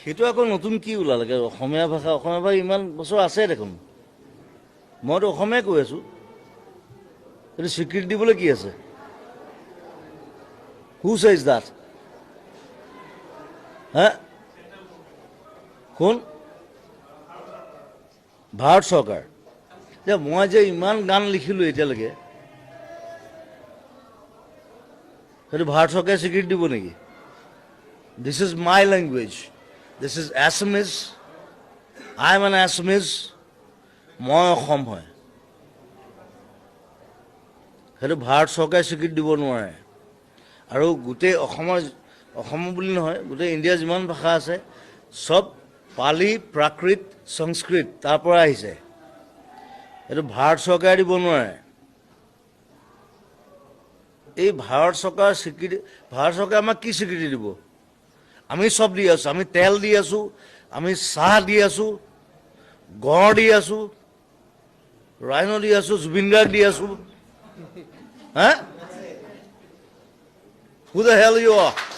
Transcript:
সেইটো আকৌ নতুন কি ওলালে অসমীয়া ভাষা ইমান বছৰ আছে দেখোন মইতো অসমীয়াই কৈ আছোঁ এইটো স্বীকৃতি দিবলৈ কি আছে হু চেজ দ্যাট হা কোন ভাৰত চৰকাৰ যে মই যে ইমান গান লিখিলোঁ এতিয়ালৈকে সেইটো ভাৰত চৰকাৰে স্বীকৃতি দিব নেকি this is my language this is Assamese I am N Assamese মই অসম হয় সেইটো ভাৰত চৰকাৰে স্বীকৃতি দিব নোৱাৰে আৰু গোটেই অসম বুলি নহয় গোটেই ইণ্ডিয়াৰ যিমান ভাষা আছে চব পালি প্ৰাকৃত সংস্কৃত তাৰ পৰা আহিছে এইটো ভাৰত চৰকাৰে দিব নোৱাৰে এই ভাৰত চৰকাৰ স্বীকৃতি ভাৰত চৰকাৰে আমাক কি স্বীকৃতি দিব আমি চব দি আছোঁ আমি তেল দি আছোঁ আমি চাহ দি আছোঁ গড় দি আছোঁ ৰাইন' দি আছোঁ জুবিন গাৰ্গ দি আছোঁ হা Who the hell you are?